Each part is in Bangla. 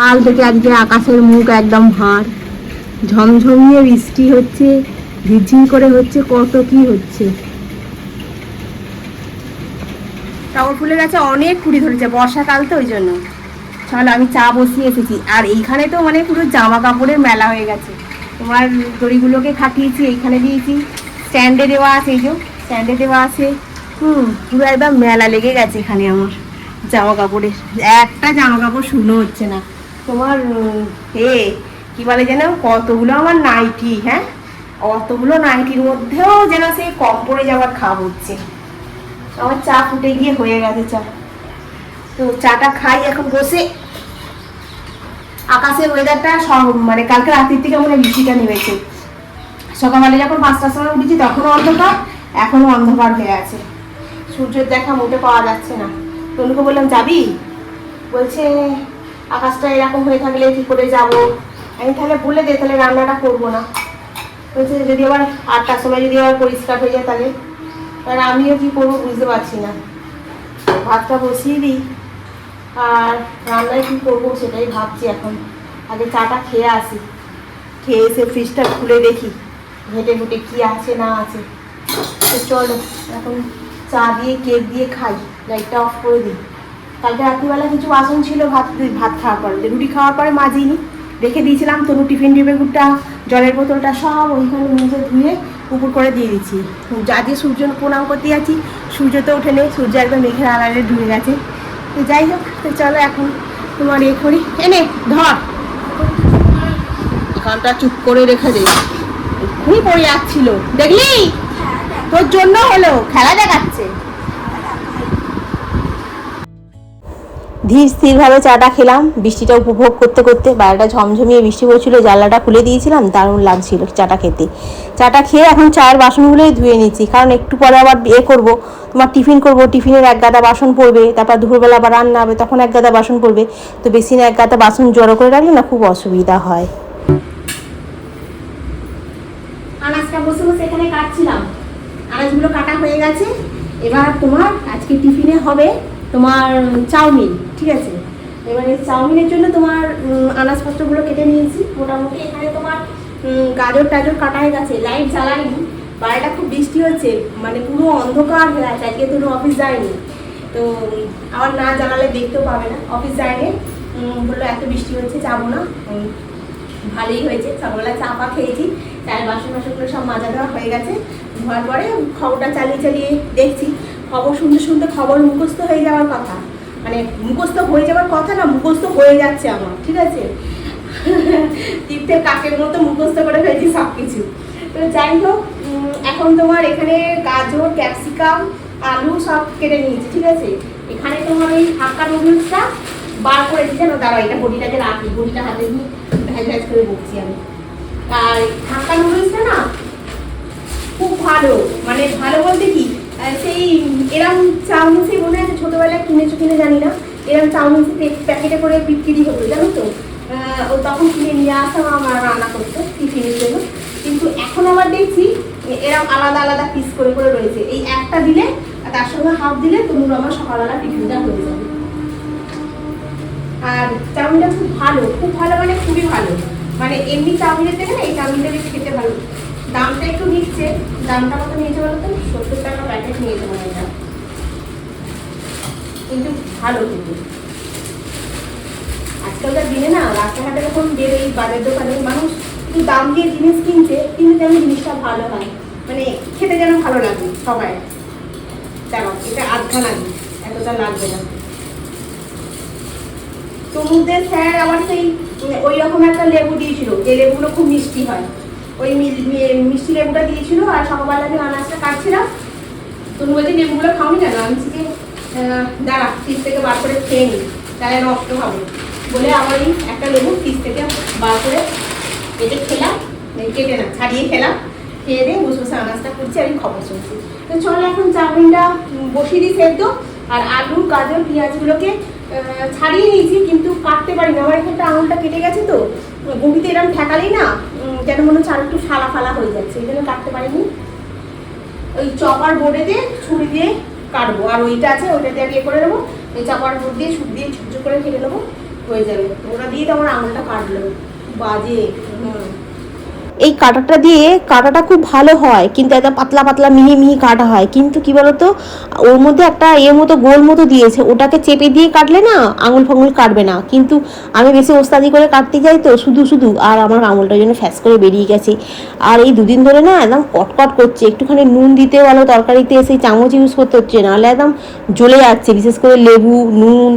সকাল থেকে আজকে আকাশের মুখ একদম ভাঁড়, ঝমঝমিয়ে বৃষ্টি হচ্ছে, ঝিরঝির করে হচ্ছে, কত কি হচ্ছে। টগর ফুলের গাছে অনেক কুড়ি ধরেছে, বর্ষাকাল তো ওই জন্য। চলো আমি চা বসিয়ে এসেছি। আর এইখানে তো মানে পুরো জামা কাপড়ের মেলা হয়ে গেছে। তোমার দড়িগুলোকে খাটিয়েছি, এইখানে দিয়েছি, স্ট্যান্ডে দেওয়া আছে, এই যে স্ট্যান্ডে দেওয়া আছে। পুরো একদম মেলা লেগে গেছে এখানে আমার জামা কাপড়ের। একটা জামা কাপড় শুকনো হচ্ছে না। তোমার কি বলে যেন, কতগুলো আমার নাইটি, হ্যাঁ অতগুলো নাইটির মধ্যেও যেন সেই কম পড়ে যাওয়ার খাপ হচ্ছে। আমার চা ফুটে গিয়ে হয়ে গেছে চা। তো চাটা খাই এখন বসে। আকাশের ওয়েদারটা মানে কালকে রাত্রির থেকে মনে বৃষ্টিটা নেমেছে। সকালবেলা যখন 5টার সময় উঠেছি তখনও অন্ধকার, এখনো অন্ধকার হয়ে আছে, সূর্যের দেখা মোটে পাওয়া যাচ্ছে না। তনুকে বললাম যাবি, বলছে আকাশটা এরকম হয়ে থাকলে কি করে যাব। আমি তাহলে বলে দে, তাহলে রান্নাটা করবো না। বলছে যদি আবার 8টার সময় যদি আবার পরিষ্কার হয়ে যায় তাহলে। আর আমিও কি করবো বুঝতে পারছি না। ভাতটা বসিয়ে দিই, আর রান্নায় কী করবো সেটাই ভাবছি এখন। আগে চাটা খেয়ে আসি, খেয়ে এসে ফ্রিজটা খুলে দেখি ঘেটে ঘুটে কী আছে না আছে। তো চলো এখন চা দিয়ে কেক দিয়ে খাই, লাইটটা অফ করে দিই। কালকে রাত্রিবেলা কিছু বাসন ছিল ভাত খাওয়ার পরে, রুটি খাওয়ার পরে মাজিনি, রেখে দিয়েছিলাম। তনু টিফিন টেবিলটা, জলের বোতলটা সব ওইখানে নিজে ধুয়ে উপর করে দিয়ে দিচ্ছি। যা দিয়ে সূর্য প্রণাম করতে যাচ্ছি, সূর্য তো ওঠে নেই, সূর্য একদম মেঘের আড়ালে ঢুকে গেছে। তো যাই হোক, তো চলো এখন তোমার করি, এনে ধর এখানটা চুপ করে রেখে দে, এক্ষুনি পড়ে যাচ্ছিল দেখলি, তোর জন্য হলো, খেলা দেখাচ্ছে। ধীর স্থিরভাবে চাটা খেলাম, বৃষ্টিটা উপভোগ করতে করতে। বাইরেটা ঝমঝমিয়ে বৃষ্টি পড়ছিল, জানলাটা খুলে দিয়েছিলাম, দারুণ লাগছিল চাটা খেতে। চাটা খেয়ে এখন চায়ের বাসনগুলোই ধুয়ে নিচ্ছি, কারণ একটু পরে আবার করবো, তোমার টিফিন করবো, টিফিনের এক গাদা বাসন পড়বে, তারপর দুপুরবেলা আবার রান্না হবে, তখন এক গাদা বাসন পড়বে। তো বেশি না, এক গাদা বাসন জড়ো করে রাখলে না খুব অসুবিধা হয়। আনাজটা বসে বসে এখানে কাটছিলাম, আনাজগুলো কাটা হয়ে গেছে। এবার তোমার আজকে টিফিনে হবে তোমার চাউমিন, ঠিক আছে। এবারে চাউমিনের জন্য তোমার আনাজপত্রগুলো কেটে নিয়েছি মোটামুটি। এখানে তোমার গাজর টাজর কাটা হয়ে গেছে, লাইট জ্বালাইনি, বাইরেটা খুব বৃষ্টি হচ্ছে, মানে পুরো অন্ধকার হয়ে আছে। আজকে তো অফিস যায়নি, তো আবার না জ্বালালে দেখতেও পাবে না। অফিস যায়নি, বললো এত বৃষ্টি হচ্ছে যাবো না। ভালোই হয়েছে, সকালবেলা চা পা খেয়েছি, চায়ের বাসনগুলো সব মাজা দেওয়া হয়ে গেছে। ধোয়ার পরে খবরটা চালিয়ে চালিয়ে দেখছি, খবর শুনতে শুনতে খবর মুখস্থ হয়ে যাওয়ার কথা, মানে মুখস্থ হয়ে যাওয়ার কথা না, মুখস্থ হয়ে যাচ্ছে আমার, ঠিক আছে। তীর্থের কাকের মতো মুখস্থ করে ফেলছি সব কিছু। তো যাই হোক, এখন তোমার এখানে গাজর, ক্যাপসিকাম, আলু সব কেটে নিয়েছি, ঠিক আছে। এখানে তোমার ওই হাক্কা নুডলসটা বার করেছি, জানো, দাঁড়াও এটা বডিটাকে রাখি, বডিটা হাতে নিয়ে ভ্যাজ ভ্যাজ করে বকছি আমি। আর হাক্কা নুডলসটা না খুব ভালো, মানে ভালো বলতে কি, সেই এরম চাউমিন সেই মনে আছে ছোটোবেলায় কিনেছো কিনে জানি না, এরম চাউমিন প্যাকেটে করে বিক্রি হতো, জানো তো। ও তখন কিনে নিয়ে আসতাম, আমার রান্না করতো টিফিনের জন্য। কিন্তু এখন আবার দেখছি এরম আলাদা আলাদা পিস করে করে রয়েছে, এই একটা দিলে আর তার সঙ্গে হাফ দিলে তবু আমার সকালবেলা টিফিনটা হয়ে যাবে। আর চাউমিনটা খুব ভালো, খুব ভালো মানে খুবই ভালো, মানে এমনি চাউমিনের থেকে না এই চাউমিনটা বেশ খেতে ভালো। দামটা একটু নিচ্ছে, দামটা কত নিয়েছে বলো তো, 70 টাকা প্যাকেট নিয়েছে মনে হয়, কিন্তু ভালো। কিন্তু আজকালকার দিনে না রাস্তাঘাটে যখন বেরোয় এই বাজার দোকানে মানুষ একটু দাম দিয়ে জিনিস কিনছে, কিন্তু যেন জিনিসটা ভালো হয়, মানে খেতে যেন ভালো লাগে সবাই। দেখো এটা আধা লাগে, এতটা লাগবে না। তমুদের স্যার আবার সেই ওই রকম একটা লেবু দিয়েছিল, যে লেবুগুলো খুব মিষ্টি হয়, ওই মিষ্টি লেবুটা দিয়েছিল। আর সকালবেলা আমি আনাজটা কাটছিলাম, তনু বলছে লেবুগুলো খাওনি কেন, আমি থেকে দাঁড়া ফ্রিজ থেকে বার করে খেয়ে নিই, তাহলে নষ্ট হবে বলে আবার এই একটা লেবু ফ্রিজ থেকে বার করে কেটে খেলাম, কেটে না ছাড়িয়ে খেলাম, খেয়ে দিয়ে বসে বসে আনাজটা করছি, আমি খবর শুনছি। তো চলো এখন চাউমিনটা বসিয়ে দিই সেদ্ধ। আর আলু, গাজর, পেঁয়াজগুলোকে ছাড়িয়ে নিয়েছি, কিন্তু কাটতে পারি না, আমার এখানটা আঙুলটা কেটে গেছে, তো গভীরতে এরকম ঠেকালেই না যেন মনে হচ্ছে আর একটু ফালা ফালা হয়ে যাচ্ছে, এই জন্য কাটতে পারিনি। ওই চপার বোর্ডে দিয়ে ছুরি দিয়ে কাটবো, আর ওইটা আছে ওইটা দিয়ে করে নেবো, ওই চপার বোর্ড দিয়ে ছুরি দিয়ে ছোট করে কেটে নেবো, হয়ে যাবে। ওটা দিয়ে তো আমার আঙুলটা কাটলো, বাজে। এই কাঁটাটা দিয়ে কাটাটা খুব ভালো হয়, কিন্তু একদম পাতলা পাতলা মিহি মিহি কাটা হয়, কিন্তু কি বলতো ওর মধ্যে একটা মতো গোল মতো দিয়েছে, ওটাকে চেপে দিয়ে কাটলে না আঙুল ফাঙুল কাটবে না, কিন্তু আমি বেশি ওস্তাদি করে কাটতে যাই তো শুধু শুধু, আর আমার আঙুলটার জন্য ফ্যাস করে বেরিয়ে গেছে। আর এই দুদিন ধরে না একদম কটকট করছে, একটুখানি নুন দিতে ভালো তরকারিতে সেই চামচ ইউজ করতে হচ্ছে, নাহলে একদম জ্বলে যাচ্ছে, বিশেষ করে লেবু নুন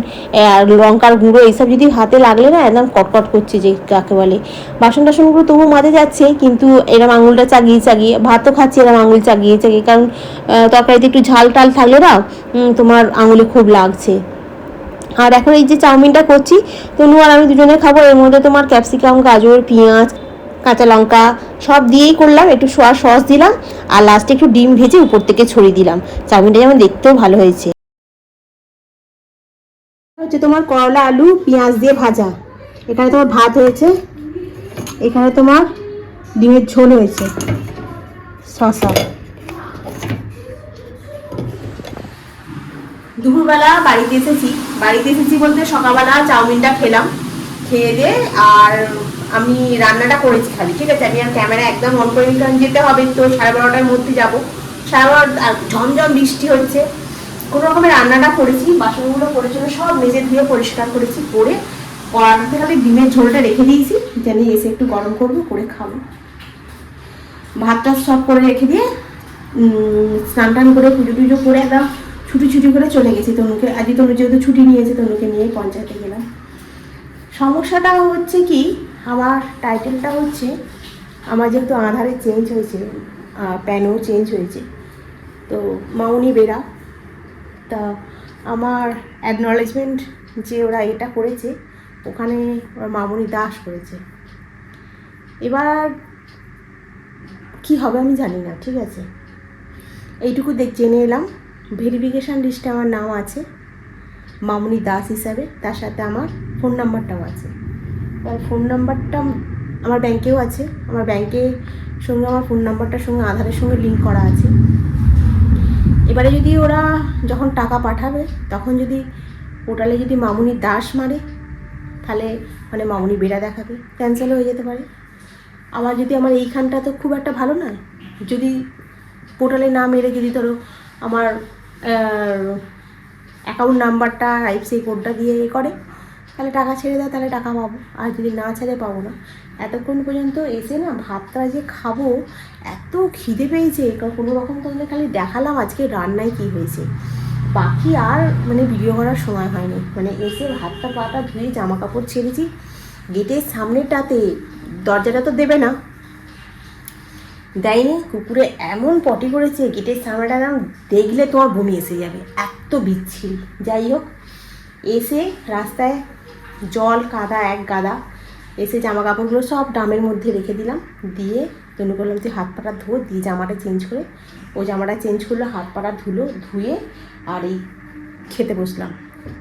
আর লঙ্কার গুঁড়ো এইসব যদি হাতে লাগলে না একদম কটকট করছে, যে কাকে বলে। বাসন টাসনগুলো তবু মাজে যাচ্ছে, কিন্তু এরম আঙুলটা চাগিয়ে চাগিয়ে ভাতও খাচ্ছি, এরম আঙুল চাগিয়ে চাগিয়ে, কারণ তরকারিতে একটু ঝাল টাল থাকলে না তোমার আঙুলে খুব লাগছে। আর এখন এই যে চাউমিনটা করছি, তনু আর আমি দুজনে খাবো, এর মধ্যে তোমার ক্যাপসিকাম গাজর পেঁয়াজ কাঁচা লঙ্কা সব দিয়েই করলাম, একটু সোয়া সস দিলাম, আর লাস্টে একটু ডিম ভেজে উপর থেকে ছড়িয়ে দিলাম। চাউমিনটা যেমন দেখতেও ভালো হয়েছে। হচ্ছে তোমার করলা আলু পেঁয়াজ দিয়ে ভাজা, এখানে তোমার ভাত হয়েছে, এখানে তোমার ডিমের ঝোল হয়েছে, শসা। দুপুরবেলা বাড়িতে এসেছি বলতে সকালবেলা চাউমিনটা খেলাম, খেয়ে দিয়ে আর আমি রান্নাটা করেছি খালি, ঠিক আছে। আমি আর ক্যামেরা একদম অন করে নিলাম, যেতে হবে তো 12:30টার মধ্যে যাবো, 12:30 আর ঝমঝম বৃষ্টি হচ্ছে, কোনো রকমের রান্নাটা করেছি, বাসনগুলো পড়েছিল সব মেজে ধুয়ে পরিষ্কার করেছি, করে কড়াতে খালি ডিমের ঝোলটা রেখে দিয়েছি, যেন এসে একটু গরম করবো, করে খাবো। ভাতটা সব করে রেখে দিয়ে স্নান টান করে পুজো টুজো করে একদম ছুটি করে চলে গেছি তনুকে, আজকে তনু যেহেতু ছুটি নিয়েছে, তনুকে নিয়ে পঞ্চায়েতে গেলাম। সমস্যাটা হচ্ছে কি, আমার টাইটেলটা হচ্ছে, আমার যেহেতু আধারে চেঞ্জ হয়েছে, প্যানও চেঞ্জ হয়েছে, তো মাউনি বেরা, তা আমার অ্যাকনলেজমেন্ট যে ওরা এটা করেছে, ওখানে মামনি দাস করেছে। এবার কি হবে আমি জানি না, ঠিক আছে, এইটুকু জেনে এলাম। ভেরিফিকেশান লিস্টে আমার নাম আছে মামনি দাস হিসাবে, তার সাথে আমার ফোন নাম্বারটাও আছে। আর ফোন নাম্বারটা আমার ব্যাংকেও আছে, আমার ব্যাংকের সঙ্গে আমার ফোন নাম্বারটার সঙ্গে আধারের সঙ্গে লিঙ্ক করা আছে। এবারে যদি ওরা যখন টাকা পাঠাবে, তখন যদি পোর্টালে যদি মামনি দাস মারে, তাহলে মানে মামনি বেরা দেখাবে, ক্যান্সেল হয়ে যেতে পারে। আবার যদি আমার এইখানটা তো খুব একটা ভালো নয়, যদি পোর্টালে না মেরে যদি ধরো আমার অ্যাকাউন্ট নাম্বারটা আইএফসি কোডটা দিয়ে করে, তাহলে টাকা ছেড়ে দেয়, তাহলে টাকা পাবো, আর যদি না ছেড়ে পাবো না। এতক্ষণ পর্যন্ত এসে না ভাতটা যে খাবো, এত খিদে পেয়েছে, কোনো রকম তাহলে খালি দেখালাম আজকে রান্নায় কী হয়েছে, বাকি আর মানে ভিডিও করার সময় হয়নি। মানে এসে ভাতটা পাটা ধুয়ে জামা কাপড় ছেড়েছি, গেটের সামনেটাতে, দরজাটা তো দেবে না, দেয়নি, কুকুরে এমন পটি করেছে গেটের সামনেটা, দেখলে তোমার বমি এসে যাবে, এত বিচ্ছিরি। যাই হোক, এসে রাস্তায় জল কাদা এক গাদা, এসে জামা কাপড়গুলো সব ড্রামের মধ্যে রেখে দিলাম, দিয়ে তনু করলাম যে হাত পাটা ধুয়ে দিয়ে জামাটা চেঞ্জ করে, ও জামাটা চেঞ্জ করলো, হাত পাটা ধুয়ে আর এই খেতে বসলাম,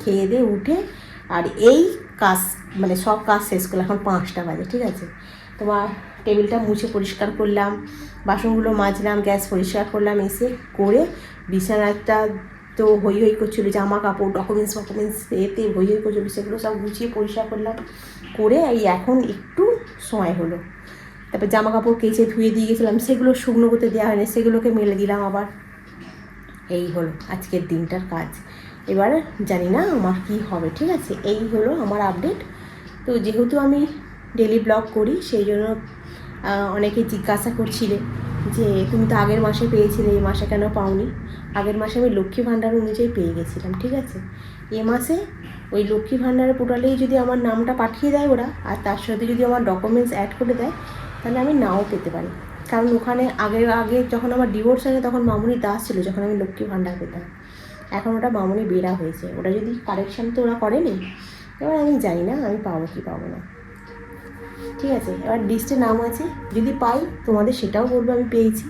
খেয়ে দিয়ে উঠে আর এই কাজ মানে সব কাজ শেষ করলাম। এখন 5টা বাজে, ঠিক আছে। তোমার টেবিলটা মুছে পরিষ্কার করলাম, বাসনগুলো মাজলাম, গ্যাস পরিষ্কার করলাম, এসে করে বিছানাটা তো হই করছিলো, জামা কাপড় ডকুমেন্টস এতে হই করছিলো, সেগুলো সব গুছিয়ে পরিষ্কার করলাম, করে এই এখন একটু সময় হলো। তারপর জামা কাপড় কেচে ধুয়ে দিয়ে গেছিলাম, সেগুলো শুকনো করতে দেওয়া হয়নি, সেগুলোকে মেলে দিলাম আবার। এই হলো আজকের দিনটার কাজ। এবার জানি না আমার কি হবে, ঠিক আছে। এই হলো আমার আপডেট। তো যেহেতু আমি ডেলি ব্লগ করি, সেই জন্য অনেকে জিজ্ঞাসা করছিলে যে তুমি তো আগের মাসে পেয়েছিলে, এই মাসে কেন পাওনি। আগের মাসে আমি লক্ষ্মী ভাণ্ডার অনুযায়ী পেয়ে গেছিলাম, ঠিক আছে। এ মাসে ওই লক্ষ্মী ভাণ্ডারের পোর্টালেই যদি আমার নামটা পাঠিয়ে দেয় ওরা, আর তার সাথে যদি আমার ডকুমেন্টস অ্যাড করে দেয়, তাহলে আমি নাও পেতে পারি। কারণ ওখানে আগে যখন আমার ডিভোর্স হয়নি, তখন মামনি দাস ছিল, যখন আমি লক্ষ্মী ভাণ্ডার পেতাম। এখন ওটা মামনি বেরা হয়েছে, ওটা যদি কারেকশান তো ওরা করেনি। এবার আমি জানি না আমি পাবো কি পাবো না, ঠিক আছে। এবার লিস্টে নাম আছে, যদি পাই তোমাদের সেটাও বলবো আমি পেয়েছি,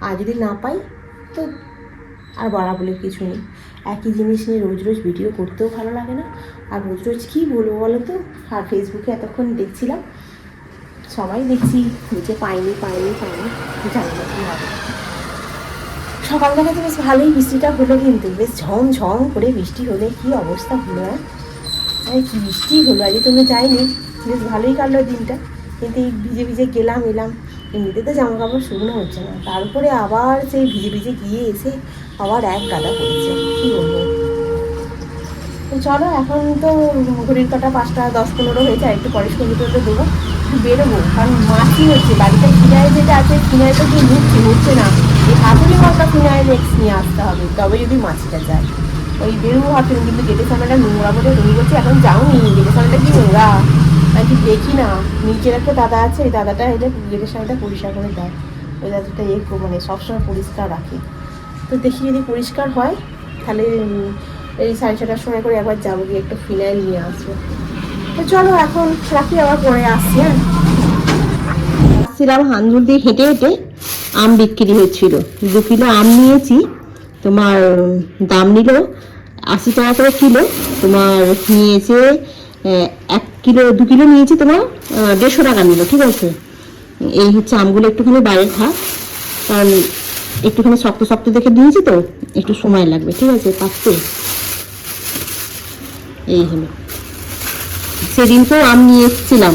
আর যদি না পাই তো আর বলা বলে কিছু নেই। একই জিনিস নিয়ে রোজ রোজ ভিডিও করতেও ভালো লাগে না, আর রোজ রোজ কী বলবো বলো তো। আর ফেসবুকে এতক্ষণ দেখছিলাম, সবাই দেখছি যে পাইনি জানি না কী হবে। সকাল থেকে তো বেশ ভালোই বৃষ্টিটা হলো, কিন্তু বেশ ঝমঝম করে বৃষ্টি হলে কী অবস্থা হলো। কি বৃষ্টি হলো, আজকে তুমি যাইনি, বেশ ভালোই কাটলো দিনটা। কিন্তু এই ভিজে ভিজে গেলাম এলাম, এমনিতে তো জামা কাপড় শুকনো হচ্ছে না, তারপরে আবার সেই ভিজে ভিজে গিয়ে এসে আবার এক গাদা পড়েছে, কী বলবো। তো চলো, এখন তো ঘড়ির কাটা 5:10-15 হয়েছে, একটু পরিষ্কার ভিতরে দেবো, একটু বেরোবো, কারণ মাছই হচ্ছে বাড়িতে। ফিনাইল যেটা আছে, ফিনাইলটা কি হচ্ছে না, এই হাতুড়ি মাছটা ফিনাইল নিয়ে আসতে হবে, তবে যদি মাছটা যায়। ওই বেরোবো ভাবছিলাম, কিন্তু গেটের সামনেটা নোংরা বলে তুমি বলছি এখন যাওনি, গেটের সামনেটা কি নোংরা নাকি দেখি না। নিচের একটা দাদা আছে, ওই দাদাটা এলে গেটের সামনেটা পরিষ্কার করে দেয়, ওই দাদাটা মানে সবসময় পরিষ্কার রাখে। তো দেখি যদি পরিষ্কার হয় তাহলে এই 6:30টার সময় করে একবার যাবো, গিয়ে একটু ফিনাইল নিয়ে আসবো। তো চলো এখন রাখি, আবার পরে আসছি। হ্যাঁ, আসছিলাম হানজুল দিয়ে হেঁটে হেঁটে, আম বিক্রি হচ্ছিল, 2 কিলো আম নিয়েছি। তোমার দাম নিল 80 টাকা করে কিলো। তোমার নিয়েছে 1 কিলো 2 কিলো নিয়েছি, তোমার 150 টাকা নিল, ঠিক আছে। এই হচ্ছে আমগুলো, একটুখানি বাইরে খা, কারণ একটুখানি শক্ত শক্ত দেখে নিয়েছি তো, একটু সময় লাগবে, ঠিক আছে পাকতে। এই হলো, সেদিনকেও আম নিয়ে এসেছিলাম,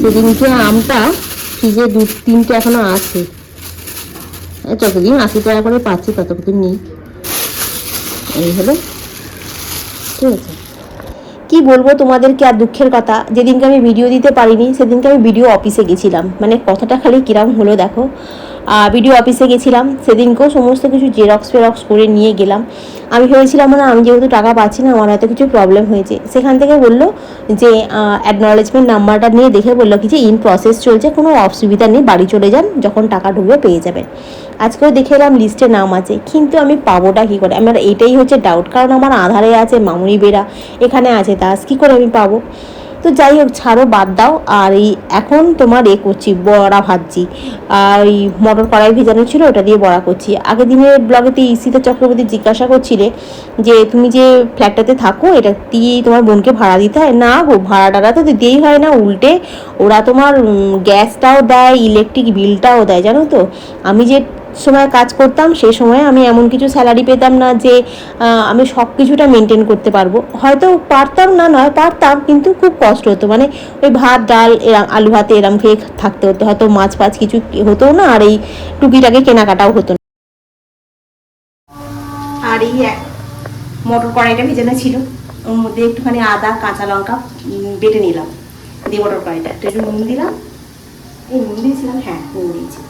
সেদিনকে আমটা ফ্রিজে 2-3টে এখনো আছে, যতদিন 80 টাকা করে পাচ্ছি ততদিন নেই। এই হলো, ঠিক আছে। কি বলবো তোমাদেরকে, আর দুঃখের কথা, যেদিনকে আমি ভিডিও দিতে পারিনি সেদিনকে আমি ভিডিও অফিসে গেছিলাম, মানে কথাটা খালি কিরম হলো দেখো। ভিডিও অফিসে গেছিলাম, সেদিনকেও সমস্ত কিছু জেরক্স ফেরক্স করে নিয়ে গেলাম। আমি ভেবেছিলাম না, আমি যেহেতু টাকা পাচ্ছি না, আমার হয়তো কিছু প্রবলেম হয়েছে। সেখান থেকে বললো যে অ্যাকনলেজমেন্ট নাম্বারটা নিয়ে দেখে বললো কি যে ইন প্রসেস চলছে, কোনো অসুবিধা নেই, বাড়ি চলে যান, যখন টাকা ঢুকবে পেয়ে যাবেন। আজকেও দেখে এলাম লিস্টে নাম আছে, কিন্তু আমি পাবোটা কী করে, আমার এটাই হচ্ছে ডাউট, কারণ আমার আধারে আছে মামুনি বেরা, এখানে আছে দাস, কী করে আমি পাবো। তো যাই হোক, ছাড়ো, বাদ দাও। আর এই এখন তোমার করছি, বড়া ভাজছি, আর ওই মটর কড়াই ভেজানো ছিল, ওটা দিয়ে বড়া করছি। আগের দিনের ব্লগেতে ঈশিতা চক্রবর্তী জিজ্ঞাসা করছিলে যে তুমি যে ফ্ল্যাটটাতে থাকো, এটা দিয়ে তোমার বোনকে ভাড়া দিতে হয়? না গো, ভাড়া টাড়া তো দিতেই হয় না, উল্টে ওরা তোমার গ্যাসটাও দেয়, ইলেকট্রিক বিলটাও দেয়, জানো তো। আমি যে সময় কাজ করতাম সেই সময় আমি এমন কিছু স্যালারি পেতাম না যে আমি সব কিছুটা মেনটেন করতে পারবো। হয়তো পারতাম না, নয় পারতাম, কিন্তু খুব কষ্ট হতো, মানে ওই ভাত ডাল এরম আলু ভাতে এরম খেয়ে থাকতে হতো, হয়তো মাছ ফাছ কিছু হতো না, আর এই টুকিটাকে কেনাকাটাও হতো না। আর এই মটর কড়াইটা ভেজানো ছিল, ওর মধ্যে একটুখানি আদা কাঁচা লঙ্কা বেটে নিলাম, দিয়ে মটর কড়াইটা একটু নুন দিলাম, এই নুন দিয়েছিলাম, হ্যাঁ নুন দিয়েছি।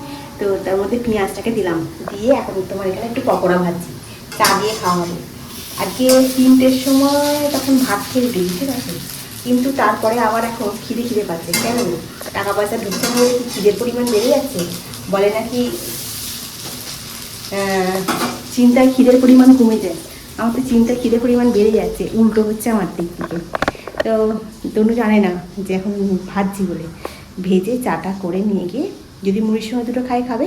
তো তার মধ্যে পেঁয়াজটাকে দিলাম, দিয়ে এখন তোমার এখানে একটু পকোড়া ভাজছি, চা দিয়ে খাওয়া হবে। আজকে 3টের সময় তখন ভাত খেয়ে উঠেছি, ঠিক আছে, কিন্তু তারপরে আবার এখন খিদে পাচ্ছে। কেন? টাকা পয়সা ঢুকতে হলে কি খিদের পরিমাণ বেড়ে যাচ্ছে? বলে নাকি চিন্তায় খিদের পরিমাণ কমে যায়, আমার তো চিন্তায় খিদের পরিমাণ বেড়ে যাচ্ছে, উল্টো হচ্ছে আমার দিক থেকে। তো তনু জানে না যে এখন ভাজছি বলে, ভেজে চাটা করে নিয়ে গিয়ে যদি মুড়ির সঙ্গে দুটো খাবে,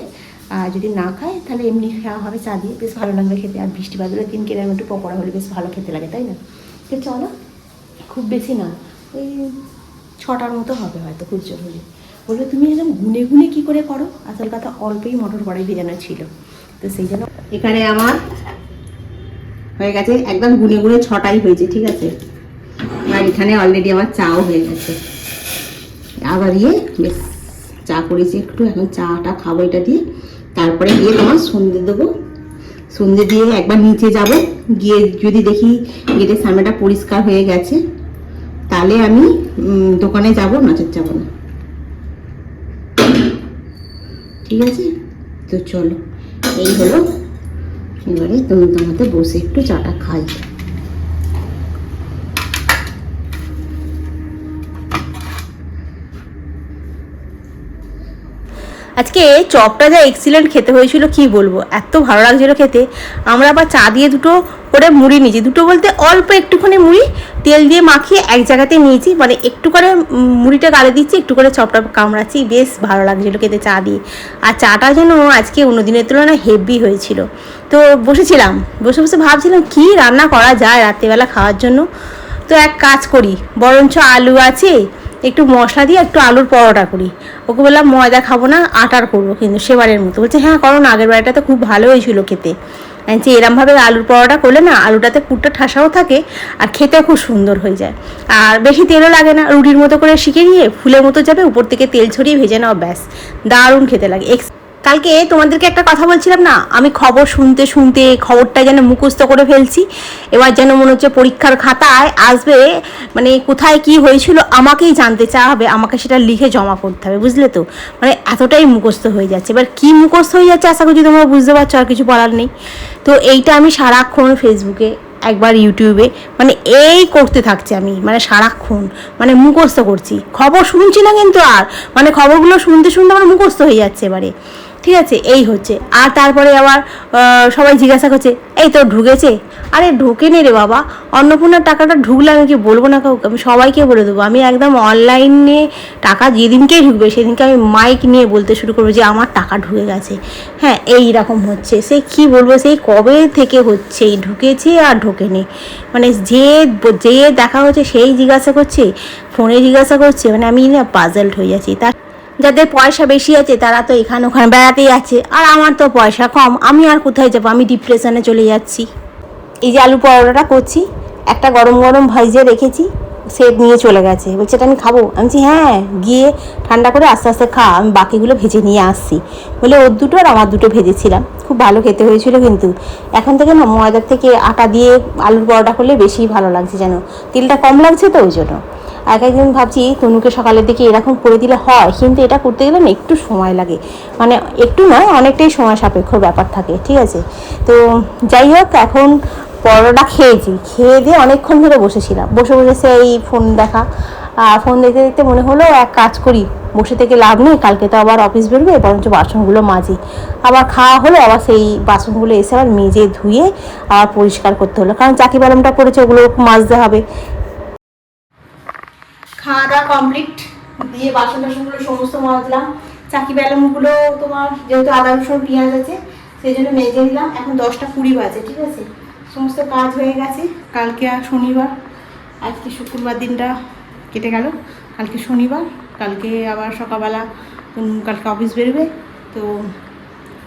আর যদি না খায় তাহলে এমনি খাওয়া হবে চা দিয়ে, বেশ ভালো লাগবে খেতে। আর বৃষ্টি বাদলের দিন কেরাম একটু পকোড়া হলে বেশ ভালো খেতে লাগে, তাই না? তো চলো, খুব বেশি না, ওই 6টার মতো হবে হয়তো, খুব জোর হলে। বলবে তুমি এরকম গুনে গুনে কী করে করো? আসল কথা অল্পই মটর কড়াই ভেজানো ছিল, তো সেই জন্য এখানে আমার হয়ে গেছে একদম গুনে গুনে 6টাই হয়েছে, ঠিক আছে। আর এখানে অলরেডি আমার চাও হয়ে গেছে, আবার বেশ চা করেছি একটু, এখন চাটা খাবো এটা দিয়ে, তারপরে গিয়ে তোমার সন্ধ্যে দেবো। সন্ধ্যে দিয়ে একবার নিচে যাব, গিয়ে যদি দেখি গেটের সামনেটা পরিষ্কার হয়ে গেছে তাহলে আমি দোকানে যাব, নচেৎ যাব না, ঠিক আছে। তো চলো, এই হলো, এবারে তুমি তোমাদের বসে একটু চাটা খাই। আজকে চপটা যা এক্সিলেন্ট খেতে হয়েছিল, কি বলবো, এত ভালো লাগছিল খেতে। আমরা আবার চা দিয়ে 2টো করে মুড়ি নিয়েছি, 2টো বলতে অল্প একটুখানি মুড়ি তেল দিয়ে মাখিয়ে এক জায়গাতে নিয়েছি, মানে একটু করে মুড়িটা গালে দিচ্ছি, একটু করে চপটা কামড়াচ্ছি, বেশ ভালো লাগছিলো খেতে চা দিয়ে। আর চাটা যেন আজকে অন্য দিনের তুলনায় হেভি হয়েছিল। তো বসেছিলাম, বসে বসে ভাবছিলাম কি রান্না করা যায় রাত্রিবেলা খাওয়ার জন্য। তো এক কাজ করি, বরঞ্চ আলু আছে, একটু মশলা দিয়ে একটু আলুর পরোটা করি। ওকে বললাম ময়দা খাবো না, আটার করবো, কিন্তু সেবারের মতো বলছে হ্যাঁ করো না, আগের বারটা তো খুব ভালো হয়েছিল খেতে। যে এরমভাবে আলুর পরোটা করলে না আলুটাতে পুরটা ঠাসাও থাকে আর খেতেও খুব সুন্দর হয়ে যায়, আর বেশি তেলও লাগে না, রুটির মতো করে শিখে নিয়ে ফুলের মতো যাবে, উপর থেকে তেল ছড়িয়ে ভেজে নাও, ব্যাস দারুণ খেতে লাগে। কালকে তোমাদেরকে একটা কথা বলছিলাম না, আমি খবর শুনতে শুনতে খবরটা যেন মুখস্থ করে ফেলছি, এবার যেন মনে হচ্ছে পরীক্ষার খাতায় আসবে, মানে কোথায় কি হয়েছিল আমাকেই জানতে চাওয়া হবে, আমাকে সেটা লিখে জমা করতে হবে, বুঝলে তো, মানে এতটাই মুখস্থ হয়ে যাচ্ছে। এবার কি মুখস্থ হয়ে যাচ্ছে আশা করছি তোমরা বুঝতে পারছো, আর কিছু বলার নেই। তো এইটা আমি সারাক্ষণ ফেসবুকে, একবার ইউটিউবে, মানে এই করতে থাকছি আমি, মানে সারাক্ষণ মানে মুখস্থ করছি, খবর শুনছি না কিন্তু, আর মানে খবরগুলো শুনতে শুনতে আমার মুখস্থ হয়ে যাচ্ছে এবারে, ঠিক আছে, এই হচ্ছে। আর তারপরে আবার সবাই জিজ্ঞাসা করছে এই তো ঢুকেছে, আরে ঢোকেনি রে বাবা, অন্নপূর্ণার টাকাটা ঢুকলে আমি কি বলবো না কাউকে, আমি সবাইকে বলে দেবো, আমি একদম অনলাইনে টাকা যেদিনকেই ঢুকবে সেদিনকে আমি মাইক নিয়ে বলতে শুরু করবো যে আমার টাকা ঢুকে গেছে। হ্যাঁ, এই রকম হচ্ছে, সে কি বলবো, সেই কবে থেকে হচ্ছে, ঢুকেছে আর ঢোকেনি, মানে যে যে দেখা হচ্ছে সেই জিজ্ঞাসা করছে, ফোনে জিজ্ঞাসা করছে, মানে আমি না পাজলড হয়ে যাচ্ছি। তার যাদের পয়সা বেশি আছে তারা তো এখানে ওখানে বেড়াতেই আছে, আর আমার তো পয়সা কম, আমি আর কোথায় যাবো, আমি ডিপ্রেশনে চলে যাচ্ছি। এই যে আলু পরোটাটা করছি, একটা গরম গরম ভাইজে রেখেছি, সে নিয়ে চলে গেছে, বলছে এটা আমি খাবো, আমি বলছি হ্যাঁ গিয়ে ঠান্ডা করে আস্তে আস্তে খা, আমি বাকিগুলো ভেজে নিয়ে আসছি, বলে ওর দুটো আর আমার দুটো ভেজেছিলাম, খুব ভালো খেতে হয়েছিল। কিন্তু এখন থেকে না ময়দার থেকে আটা দিয়ে আলুর পরোটা করলে বেশি ভালো লাগছে, যেন তেলটা কম লাগছে তো ওই জন্য। এক একদিন ভাবছি তনুকে সকালের দিকে এরকম করে দিলে হয়, কিন্তু এটা করতে গেলে না একটু সময় লাগে, মানে একটু নয় অনেকটাই সময় সাপেক্ষ ব্যাপার থাকে, ঠিক আছে। তো যাই হোক, এখন পরোটা খেয়েছি, খেয়ে দিয়ে অনেকক্ষণ ধরে বসেছিলাম, বসে বসে সেই ফোন দেখা, ফোন দেখতে দেখতে মনে হলো এক কাজ করি, বসে থেকে লাভ নেই, কালকে তো আবার অফিস বেরোবে, বরঞ্চ বাসনগুলো মাজি। আবার খাওয়া হলো, আবার সেই বাসনগুলো এসে আবার মেজে ধুয়ে আবার পরিষ্কার করতে হলো, কারণ চাকি বাদামটা করেছে ওগুলো মাজতে হবে। খাওয়া দাওয়া কমপ্লিট, দিয়ে বাসন টাসনগুলো সমস্ত মাজলাম, চাকি বেলুনগুলো তোমার যেহেতু আদা রসুন পেঁয়াজ আছে সেই জন্য মেজে নিলাম। এখন 10টা 20 বাজে, ঠিক আছে, সমস্ত কাজ হয়ে গেছে। কালকে আর শনিবার, আজকে শুক্রবার দিনটা কেটে গেল, কালকে শনিবার, কালকে আবার সকালবেলা কালকে অফিস বেরোবে, তো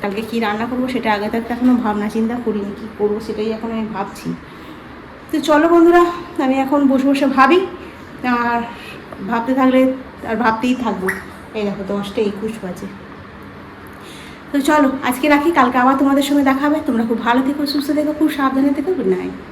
কালকে কী রান্না করবো সেটা আগে থাকতে এখনও ভাবনা চিন্তা করিনি, কী করবো সেটাই এখন আমি ভাবছি। তো চলো বন্ধুরা, আমি এখন বসে বসে ভাবি, আর ভাবতে থাকলে আর ভাবতেই থাকবো। এই দেখো 10টা 21 বাজে। তো চলো আজকে রাখি, কালকে আবার তোমাদের সঙ্গে দেখা হবে। তোমরা খুব ভালো থেকো, সুস্থ থেকো, খুব সাবধানে থেকো। Good night.